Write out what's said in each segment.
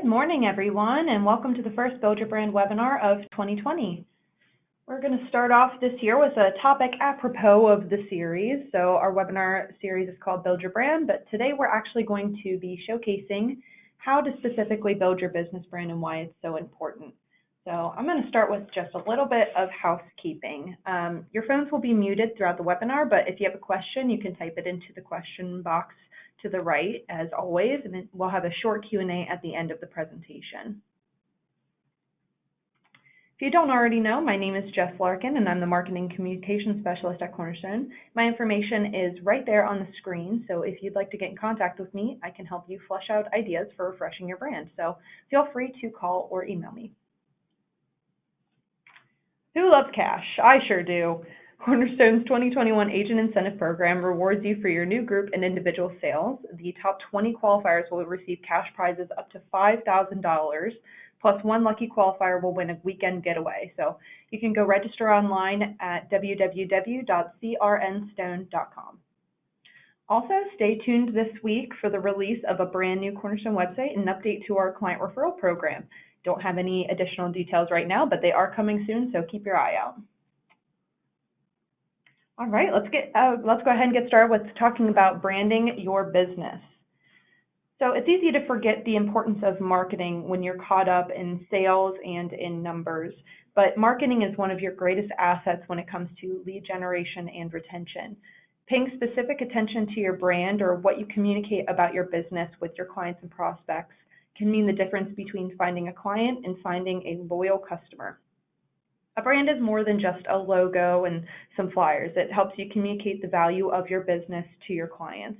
Good morning, everyone, and welcome to the first Build Your Brand webinar of 2020. We're going to start off this year with a topic apropos of the series. So our webinar series is called Build Your Brand, but today we're actually going to be showcasing how to specifically build your business brand and why it's so important. So I'm going to start with just a little bit of housekeeping. Your phones will be muted throughout the webinar, but if you have a question, you can type it into the question box to the right, as always, and then we'll have a short Q&A at the end of the presentation. If you don't already know, my name is Jess Larkin, and I'm the Marketing Communication Specialist at Cornerstone. My information is right there on the screen, so if you'd like to get in contact with me, I can help you flesh out ideas for refreshing your brand. So feel free to call or email me. Who loves cash? I sure do. Cornerstone's 2021 Agent Incentive Program rewards you for your new group and individual sales. The top 20 qualifiers will receive cash prizes up to $5,000, plus one lucky qualifier will win a weekend getaway. So you can go register online at www.crnstone.com. Also, stay tuned this week for the release of a brand new Cornerstone website and an update to our client referral program. Don't have any additional details right now, but they are coming soon, so keep your eye out. All right, let's go ahead and get started with talking about branding your business. So it's easy to forget the importance of marketing when you're caught up in sales and in numbers, but marketing is one of your greatest assets when it comes to lead generation and retention. Paying specific attention to your brand or what you communicate about your business with your clients and prospects can mean the difference between finding a client and finding a loyal customer. A brand is more than just a logo and some flyers. It helps you communicate the value of your business to your clients.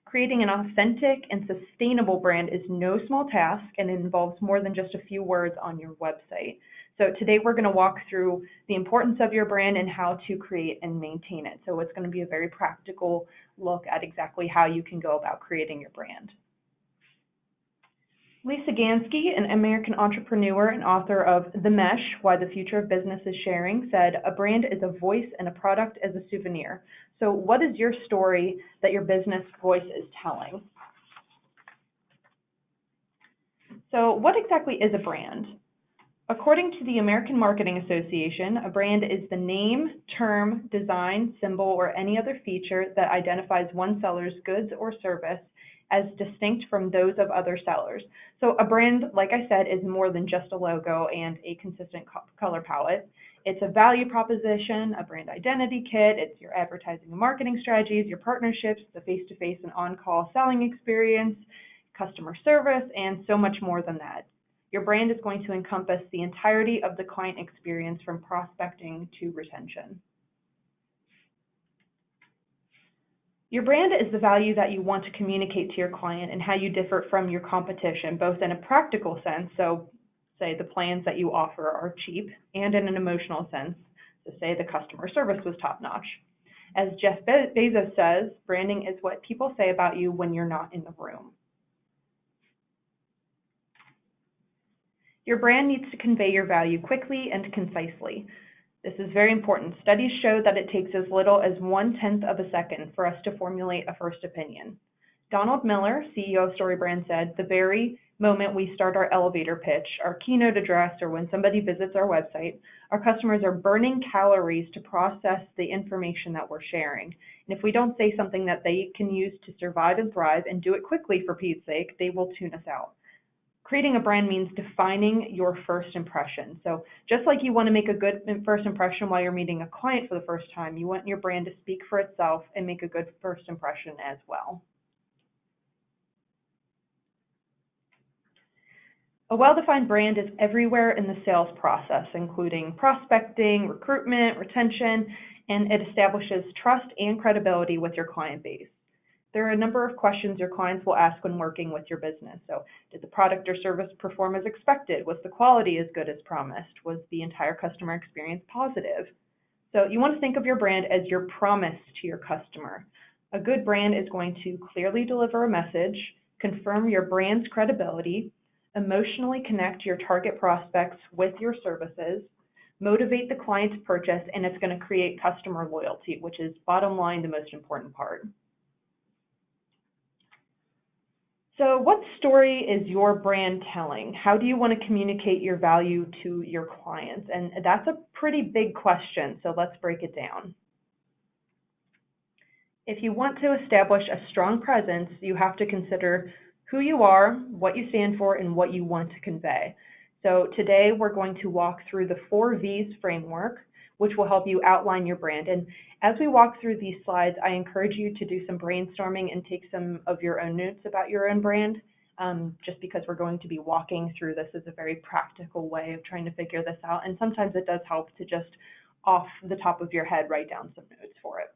Creating an authentic and sustainable brand is no small task, and it involves more than just a few words on your website. So today we're going to walk through the importance of your brand and how to create and maintain it. So it's going to be a very practical look at exactly how you can go about creating your brand. Lisa Gansky, an American entrepreneur and author of The Mesh, Why the Future of Business is Sharing, said, "A brand is a voice and a product is a souvenir." So what is your story that your business voice is telling? So what exactly is a brand? According to the American Marketing Association, a brand is the name, term, design, symbol, or any other feature that identifies one seller's goods or service as distinct from those of other sellers. So a brand, like I said, is more than just a logo and a consistent color palette. It's a value proposition, a brand identity kit, it's your advertising and marketing strategies, your partnerships, the face-to-face and on-call selling experience, customer service, and so much more than that. Your brand is going to encompass the entirety of the client experience from prospecting to retention. Your brand is the value that you want to communicate to your client and how you differ from your competition, both in a practical sense, so say the plans that you offer are cheap, and in an emotional sense, so say the customer service was top-notch. As Jeff Bezos says, branding is what people say about you when you're not in the room. Your brand needs to convey your value quickly and concisely. This is very important. Studies show that it takes as little as 1/10 of a second for us to formulate a first opinion. Donald Miller, CEO of StoryBrand, said, "The very moment we start our elevator pitch, our keynote address, or when somebody visits our website, our customers are burning calories to process the information that we're sharing. And if we don't say something that they can use to survive and thrive and do it quickly for Pete's sake, they will tune us out." Creating a brand means defining your first impression. So just like you want to make a good first impression while you're meeting a client for the first time, you want your brand to speak for itself and make a good first impression as well. A well-defined brand is everywhere in the sales process, including prospecting, recruitment, retention, and it establishes trust and credibility with your client base. There are a number of questions your clients will ask when working with your business. So, did the product or service perform as expected? Was the quality as good as promised? Was the entire customer experience positive? So you want to think of your brand as your promise to your customer. A good brand is going to clearly deliver a message, confirm your brand's credibility, emotionally connect your target prospects with your services, motivate the client to purchase, and it's going to create customer loyalty, which is bottom line the most important part. So what story is your brand telling? How do you want to communicate your value to your clients? And that's a pretty big question, so let's break it down. If you want to establish a strong presence, you have to consider who you are, what you stand for, and what you want to convey. So today we're going to walk through the 4 V's framework, which will help you outline your brand. And as we walk through these slides, I encourage you to do some brainstorming and take some of your own notes about your own brand, just because we're going to be walking through this as a very practical way of trying to figure this out. And sometimes it does help to just off the top of your head write down some notes for it.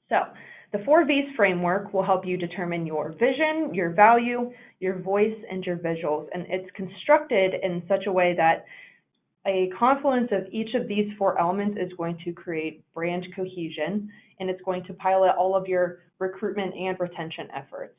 So the 4 V's framework will help you determine your vision, your value, your voice, and your visuals. And it's constructed in such a way that a confluence of each of these 4 elements is going to create brand cohesion, and it's going to pilot all of your recruitment and retention efforts.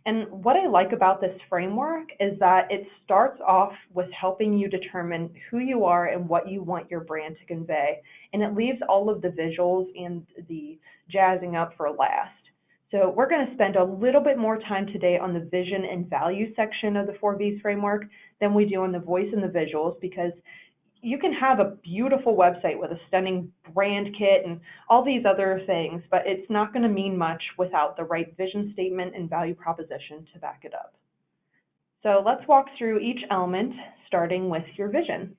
And what I like about this framework is that it starts off with helping you determine who you are and what you want your brand to convey, and it leaves all of the visuals and the jazzing up for last. So we're going to spend a little bit more time today on the vision and value section of the 4 V's framework than we do on the voice and the visuals, because you can have a beautiful website with a stunning brand kit and all these other things, but it's not going to mean much without the right vision statement and value proposition to back it up. So let's walk through each element, starting with your vision.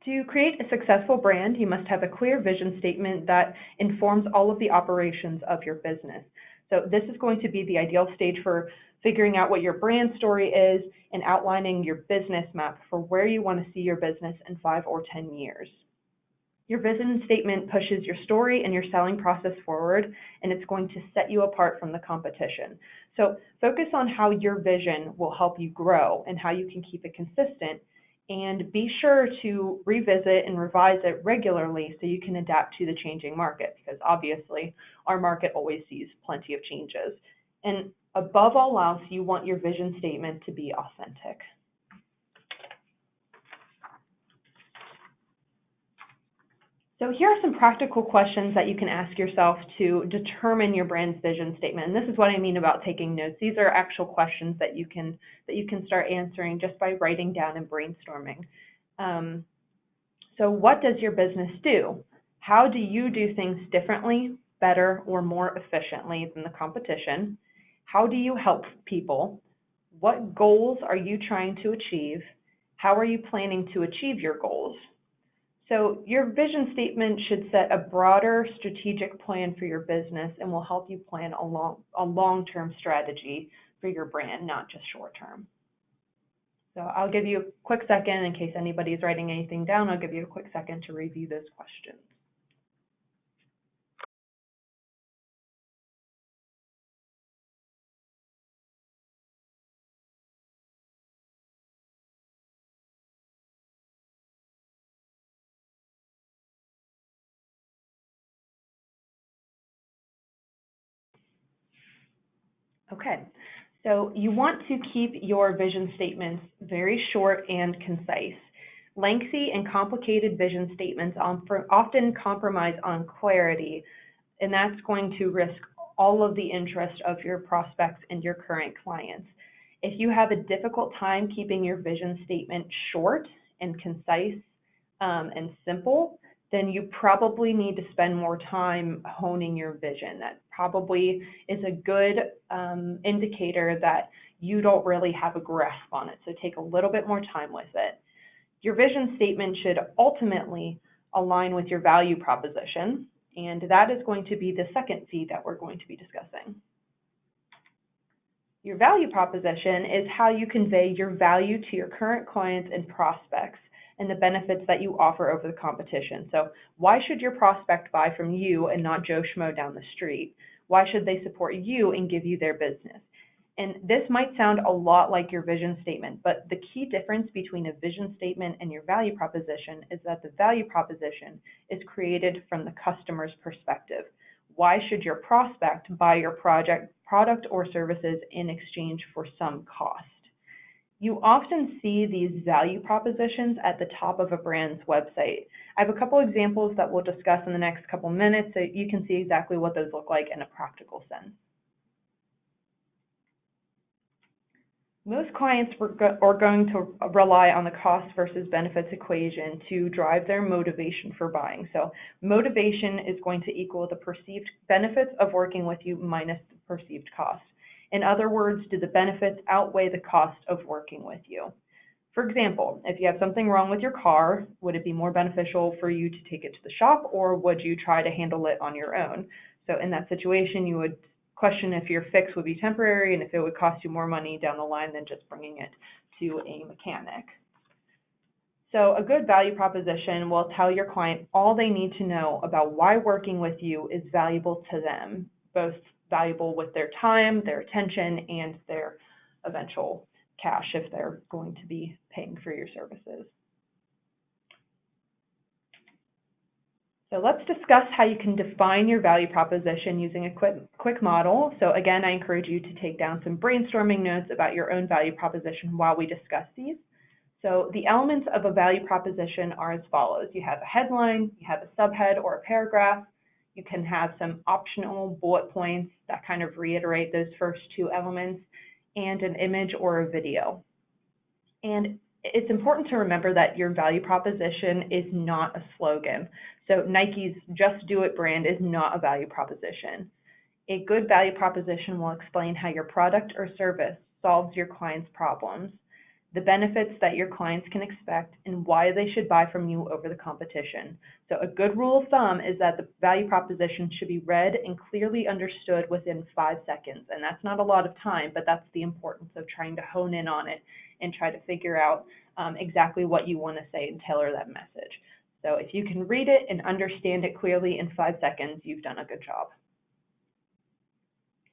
To create a successful brand, you must have a clear vision statement that informs all of the operations of your business. So this is going to be the ideal stage for figuring out what your brand story is and outlining your business map for where you want to see your business in 5 or 10 years. Your vision statement pushes your story and your selling process forward, and it's going to set you apart from the competition. So focus on how your vision will help you grow and how you can keep it consistent, and be sure to revisit and revise it regularly so you can adapt to the changing market, because obviously our market always sees plenty of changes. And above all else, you want your vision statement to be authentic. So here are some practical questions that you can ask yourself to determine your brand's vision statement. And this is what I mean about taking notes. These are actual questions that you can start answering just by writing down and brainstorming. So what does your business do? How do you do things differently, better, or more efficiently than the competition? How do you help people? What goals are you trying to achieve? How are you planning to achieve your goals? So your vision statement should set a broader strategic plan for your business and will help you plan a long-term strategy for your brand, not just short-term. So I'll give you a quick second in case anybody's writing anything down. I'll give you a quick second to review those questions. Okay, so you want to keep your vision statements very short and concise. Lengthy and complicated vision statements often compromise on clarity, and that's going to risk all of the interest of your prospects and your current clients. If you have a difficult time keeping your vision statement short and concise and simple, then you probably need to spend more time honing your vision. That probably is a good indicator that you don't really have a grasp on it. So take a little bit more time with it. Your vision statement should ultimately align with your value proposition, and that is going to be the second V that we're going to be discussing. Your value proposition is how you convey your value to your current clients and prospects and the benefits that you offer over the competition. So why should your prospect buy from you and not Joe Schmo down the street? Why should they support you and give you their business? And this might sound a lot like your vision statement, but the key difference between a vision statement and your value proposition is that the value proposition is created from the customer's perspective. Why should your prospect buy your product or services in exchange for some cost? You often see these value propositions at the top of a brand's website. I have a couple examples that we'll discuss in the next couple minutes so you can see exactly what those look like in a practical sense. Most clients are going to rely on the cost versus benefits equation to drive their motivation for buying. So motivation is going to equal the perceived benefits of working with you minus the perceived cost. In other words, do the benefits outweigh the cost of working with you? For example, if you have something wrong with your car, would it be more beneficial for you to take it to the shop, or would you try to handle it on your own? So in that situation, you would question if your fix would be temporary and if it would cost you more money down the line than just bringing it to a mechanic. So a good value proposition will tell your client all they need to know about why working with you is valuable to them, both valuable with their time, their attention, and their eventual cash if they're going to be paying for your services. So let's discuss how you can define your value proposition using a quick model. So again, I encourage you to take down some brainstorming notes about your own value proposition while we discuss these. So the elements of a value proposition are as follows. You have a headline, you have a subhead or a paragraph. You can have some optional bullet points that kind of reiterate those first two elements, and an image or a video. And it's important to remember that your value proposition is not a slogan. So Nike's Just Do It brand is not a value proposition. A good value proposition will explain how your product or service solves your client's problems, the benefits that your clients can expect, and why they should buy from you over the competition. So a good rule of thumb is that the value proposition should be read and clearly understood within 5 seconds. And that's not a lot of time, but that's the importance of trying to hone in on it and try to figure out exactly what you want to say and tailor that message. So if you can read it and understand it clearly in 5 seconds, you've done a good job.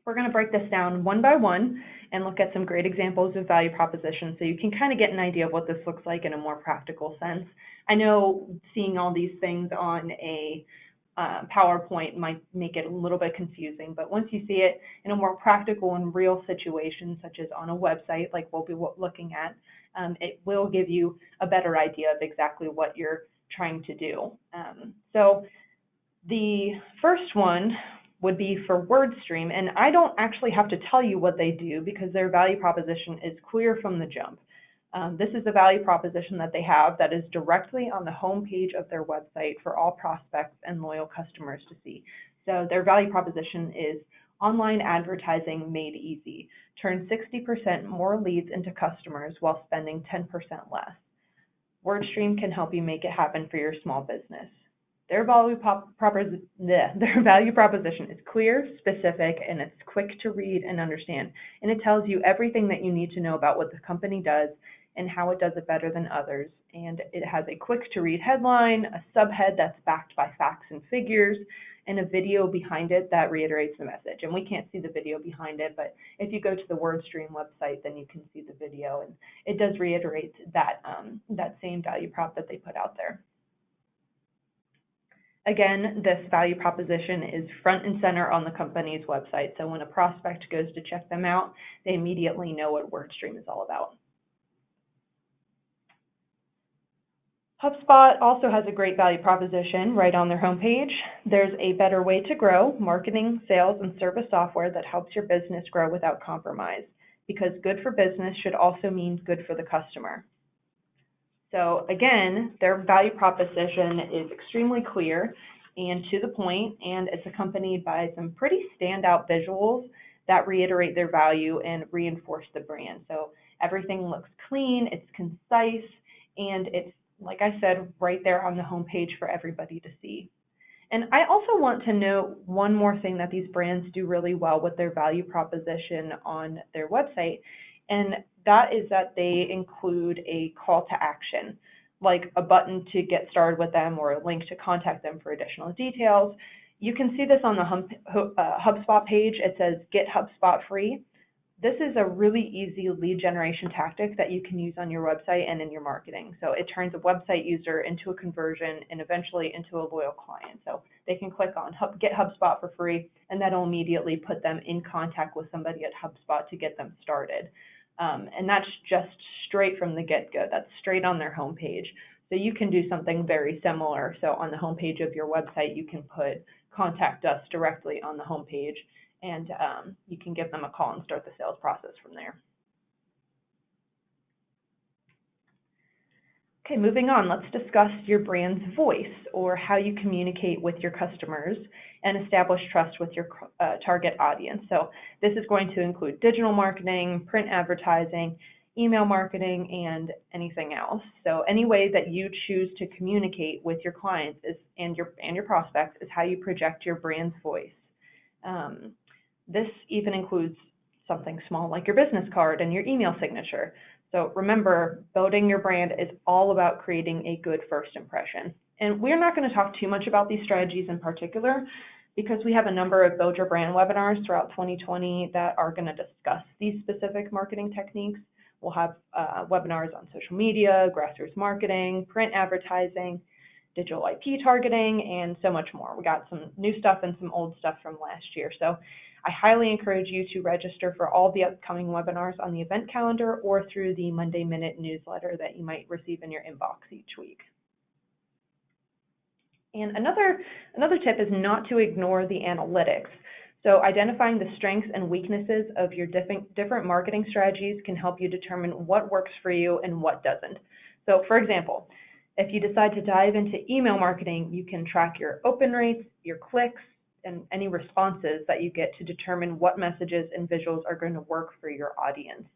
We're going to break this down one by one and look at some great examples of value propositions so you can kind of get an idea of what this looks like in a more practical sense. I know seeing all these things on a PowerPoint might make it a little bit confusing, but once you see it in a more practical and real situation, such as on a website like we'll be looking at, it will give you a better idea of exactly what you're trying to do. So the first one would be for WordStream, and I don't actually have to tell you what they do because their value proposition is clear from the jump. This is a value proposition that they have that is directly on the home page of their website for all prospects and loyal customers to see. So their value proposition is online advertising made easy. Turn 60% more leads into customers while spending 10% less. WordStream can help you make it happen for your small business. Their value proposition is clear, specific, and it's quick to read and understand. And it tells you everything that you need to know about what the company does and how it does it better than others. And it has a quick to read headline, a subhead that's backed by facts and figures, and a video behind it that reiterates the message. And we can't see the video behind it, but if you go to the WordStream website, then you can see the video. And it does reiterate that, that same value prop that they put out there. Again, this value proposition is front and center on the company's website. So when a prospect goes to check them out, they immediately know what WordStream is all about. HubSpot also has a great value proposition right on their homepage. There's a better way to grow, marketing, sales, and service software that helps your business grow without compromise, because good for business should also mean good for the customer. So again, their value proposition is extremely clear and to the point, and it's accompanied by some pretty standout visuals that reiterate their value and reinforce the brand. So everything looks clean, it's concise, and it's, like I said, right there on the homepage for everybody to see. And I also want to note one more thing that these brands do really well with their value proposition on their website, and that is that they include a call to action, like a button to get started with them or a link to contact them for additional details. You can see this on the HubSpot page. It says, "Get HubSpot free." This is a really easy lead generation tactic that you can use on your website and in your marketing. So it turns a website user into a conversion and eventually into a loyal client. So they can click on Get HubSpot for free, and that'll immediately put them in contact with somebody at HubSpot to get them started. And that's just straight from the get-go. That's straight on their homepage. So you can do something very similar. So on the homepage of your website, you can put contact us directly on the homepage, and you can give them a call and start the sales process from there. Okay, moving on, let's discuss your brand's voice, or how you communicate with your customers and establish trust with your target audience. So this is going to include digital marketing, print advertising, email marketing, and anything else. So any way that you choose to communicate with your clients and your prospects is how you project your brand's voice. This even includes something small like your business card and your email signature. So remember, building your brand is all about creating a good first impression. And we're not going to talk too much about these strategies in particular, because we have a number of Build Your Brand webinars throughout 2020 that are going to discuss these specific marketing techniques. We'll have webinars on social media, grassroots marketing, print advertising, digital IP targeting, and so much more. We got some new stuff and some old stuff from last year. So I highly encourage you to register for all the upcoming webinars on the event calendar or through the Monday Minute newsletter that you might receive in your inbox each week. And another tip is not to ignore the analytics. So identifying the strengths and weaknesses of your different marketing strategies can help you determine what works for you and what doesn't. So for example, if you decide to dive into email marketing, you can track your open rates, your clicks, and any responses that you get to determine what messages and visuals are going to work for your audience.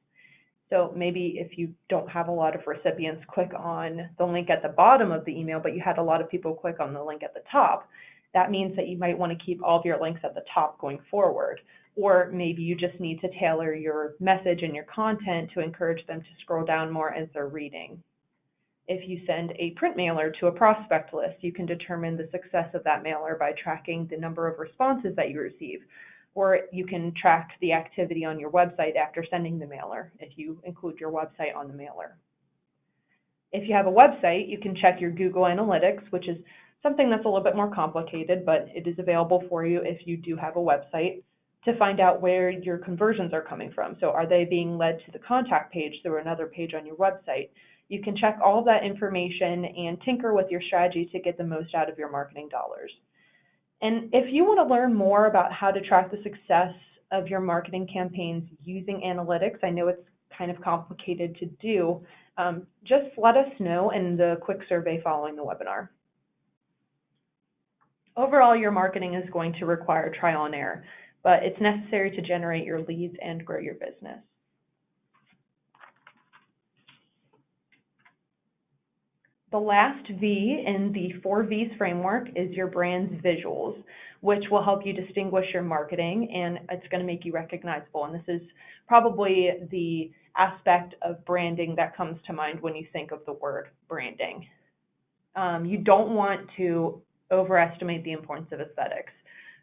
So maybe if you don't have a lot of recipients click on the link at the bottom of the email, but you had a lot of people click on the link at the top, that means that you might want to keep all of your links at the top going forward. Or maybe you just need to tailor your message and your content to encourage them to scroll down more as they're reading. If you send a print mailer to a prospect list, you can determine the success of that mailer by tracking the number of responses that you receive. Or you can track the activity on your website after sending the mailer, if you include your website on the mailer. If you have a website, you can check your Google Analytics, which is something that's a little bit more complicated, but it is available for you if you do have a website, to find out where your conversions are coming from. So are they being led to the contact page through another page on your website? You can check all that information and tinker with your strategy to get the most out of your marketing dollars. And if you want to learn more about how to track the success of your marketing campaigns using analytics, I know it's kind of complicated to do, just let us know in the quick survey following the webinar. Overall, your marketing is going to require trial and error, but it's necessary to generate your leads and grow your business. The last V in the 4 V's framework is your brand's visuals, which will help you distinguish your marketing, and it's going to make you recognizable. And this is probably the aspect of branding that comes to mind when you think of the word branding. You don't want to overestimate the importance of aesthetics.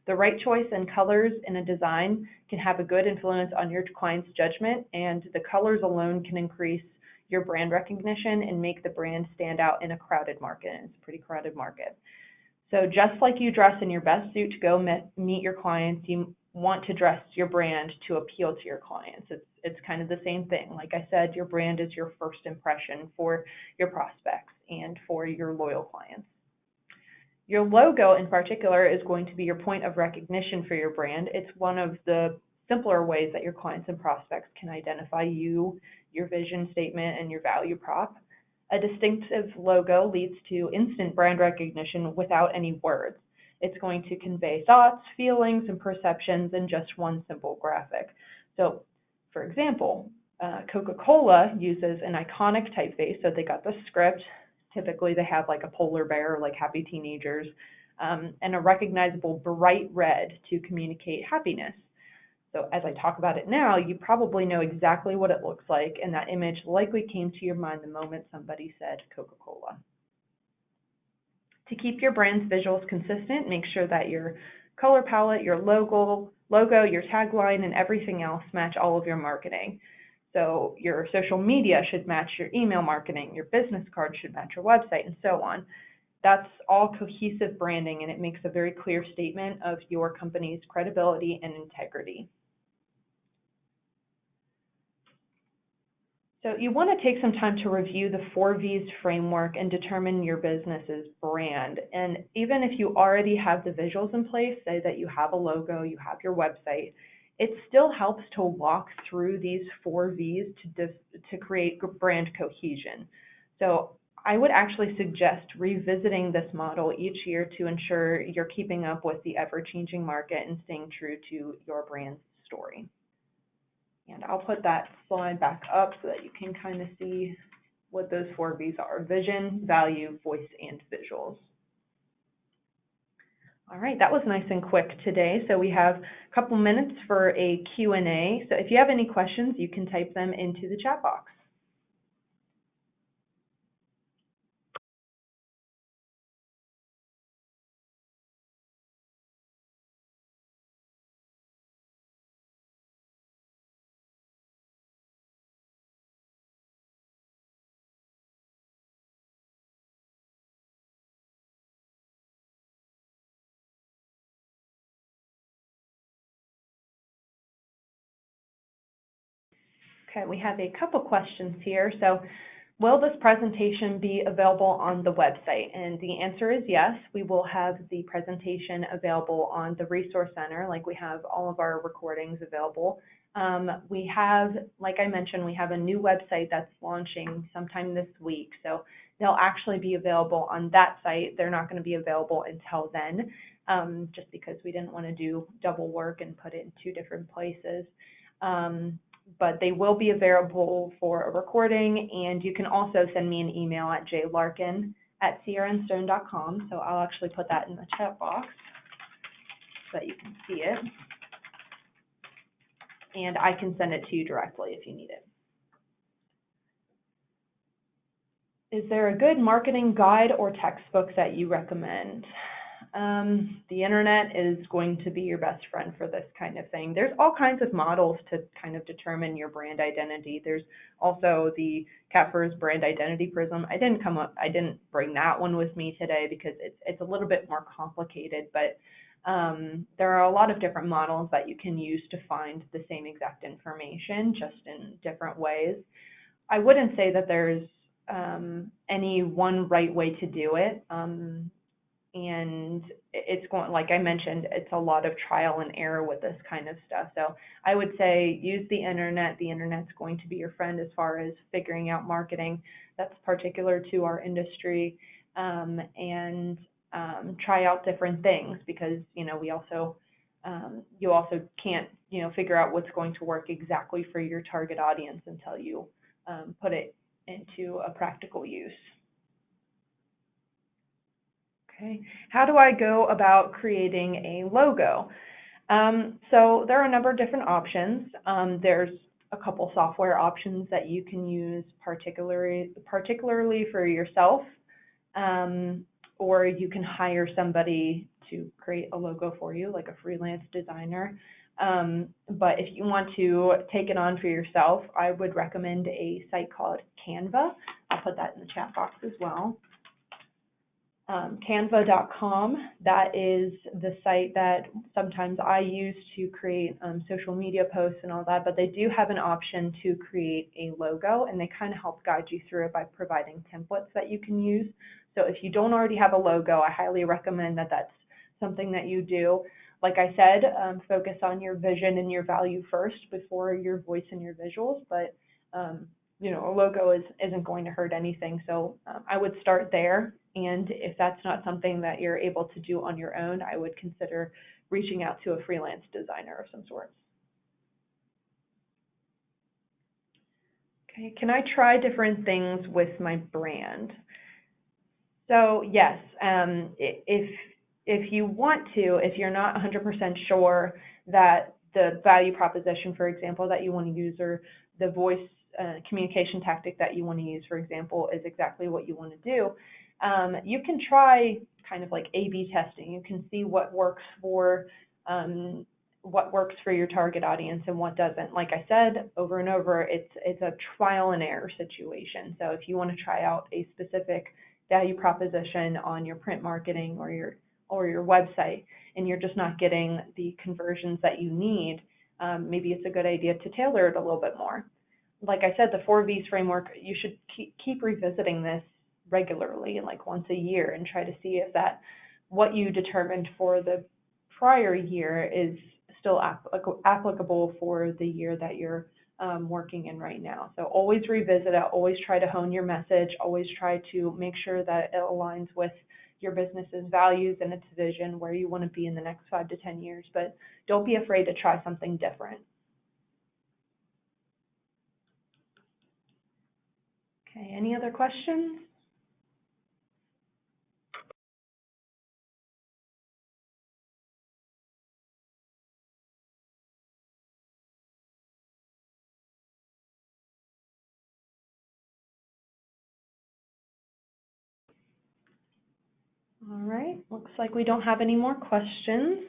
The right choice in colors in a design can have a good influence on your client's judgment, and the colors alone can increase your brand recognition and make the brand stand out in a crowded market. It's a pretty crowded market. So just like you dress in your best suit to go meet your clients, you want to dress your brand to appeal to your clients. It's kind of the same thing. Like I said, your brand is your first impression for your prospects and for your loyal clients. Your logo in particular is going to be your point of recognition for your brand. It's one of the simpler ways that your clients and prospects can identify you, your vision statement, and your value prop. A distinctive logo leads to instant brand recognition without any words. It's going to convey thoughts, feelings, and perceptions in just one simple graphic. So, for example, Coca-Cola uses an iconic typeface. So they got the script. Typically, they have like a polar bear, like Happy Teenagers, and a recognizable bright red to communicate happiness. So as I talk about it now, you probably know exactly what it looks like, and that image likely came to your mind the moment somebody said Coca-Cola. To keep your brand's visuals consistent, make sure that your color palette, your logo, your tagline, and everything else match all of your marketing. So your social media should match your email marketing, your business card should match your website, and so on. That's all cohesive branding, and it makes a very clear statement of your company's credibility and integrity. So you want to take some time to review the 4Vs framework and determine your business's brand. And even if you already have the visuals in place, say that you have a logo, you have your website, it still helps to walk through these 4Vs to create brand cohesion. So I would actually suggest revisiting this model each year to ensure you're keeping up with the ever-changing market and staying true to your brand's story. And I'll put that slide back up so that you can kind of see what those 4Vs are: vision, value, voice, and visuals. All right, that was nice and quick today. So we have a couple minutes for a Q&A. So if you have any questions, you can type them into the chat box. Okay, we have a couple questions here. So, will this presentation be available on the website? And the answer is yes. We will have the presentation available on the Resource Center, like we have all of our recordings available. We have, like I mentioned, we have a new website that's launching sometime this week. So they'll actually be available on that site. They're not going to be available until then, just because we didn't want to do double work and put it in two different places. But they will be available for a recording, and you can also send me an email at jlarkin@sierraandstone.com. So I'll actually put that in the chat box so that you can see it. And I can send it to you directly if you need it. Is there a good marketing guide or textbook that you recommend? The internet is going to be your best friend for this kind of thing. There's all kinds of models to kind of determine your brand identity. There's also the CAPR's brand identity prism. I didn't bring that one with me today because it's a little bit more complicated, but there are a lot of different models that you can use to find the same exact information, just in different ways. I wouldn't say that there's any one right way to do it. And it's going, like I mentioned, it's a lot of trial and error with this kind of stuff. So I would say use the internet. The internet's going to be your friend as far as figuring out marketing that's particular to our industry, and try out different things, because we also you also can't figure out what's going to work exactly for your target audience until you put it into a practical use. Okay, how do I go about creating a logo? So there are a number of different options. There's a couple software options that you can use particularly for yourself, or you can hire somebody to create a logo for you, like a freelance designer. But if you want to take it on for yourself, I would recommend a site called Canva. I'll put that in the chat box as well. Canva.com, that is the site that sometimes I use to create social media posts and all that, but they do have an option to create a logo, and they kind of help guide you through it by providing templates that you can use. So if you don't already have a logo, I highly recommend that that's something that you do. Like I said, focus on your vision and your value first before your voice and your visuals, but a logo isn't going to hurt anything. So I would start there. And if that's not something that you're able to do on your own, I would consider reaching out to a freelance designer of some sort. Okay, can I try different things with my brand? So yes, if you want to, if you're not 100% sure that the value proposition, for example, that you want to use, or the voice communication tactic that you want to use, for example, is exactly what you want to do, you can try kind of like A/B testing. You can see what works for your target audience and what doesn't. Like I said over and over, it's a trial and error situation. So if you want to try out a specific value proposition on your print marketing or your website, and you're just not getting the conversions that you need, maybe it's a good idea to tailor it a little bit more. like I said, the 4 V's framework, you should keep revisiting this regularly, like once a year, and try to see if that what you determined for the prior year is still applicable for the year that you're working in right now. So always revisit it, always try to hone your message, always try to make sure that it aligns with your business's values and its vision, where you want to be in the next 5 to 10 years, but don't be afraid to try something different. Okay, any other questions? All right, looks like we don't have any more questions.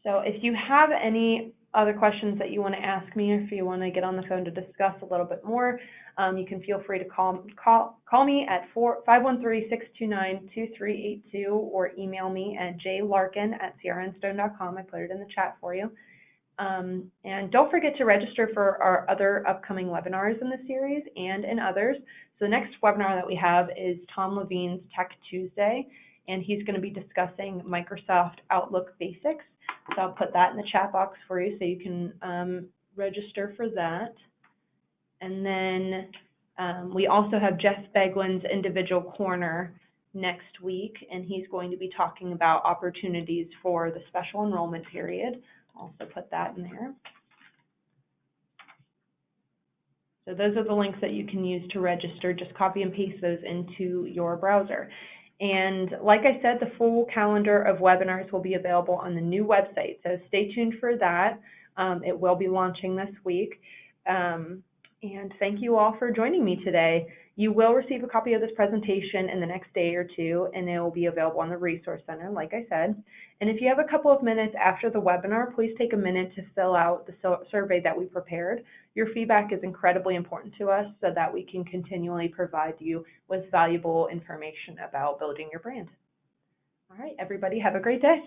So if you have any other questions that you want to ask me, or if you want to get on the phone to discuss a little bit more, you can feel free to call me at 513-629-2382 or email me at jlarkin@crnstone.com. I put it in the chat for you. And don't forget to register for our other upcoming webinars in the series and in others. So the next webinar that we have is Tom Levine's Tech Tuesday, and he's going to be discussing Microsoft Outlook Basics. So I'll put that in the chat box for you so you can register for that. And then we also have Jeff Beglin's Individual Corner next week, and he's going to be talking about opportunities for the special enrollment period. Also put that in there. So those are the links that you can use to register. Just copy and paste those into your browser. And like I said, the full calendar of webinars will be available on the new website. So stay tuned for that. It will be launching this week. And thank you all for joining me today. You will receive a copy of this presentation in the next day or two, and it will be available on the Resource Center, like I said. And if you have a couple of minutes after the webinar, please take a minute to fill out the survey that we prepared. Your feedback is incredibly important to us so that we can continually provide you with valuable information about building your brand. All right, everybody, have a great day.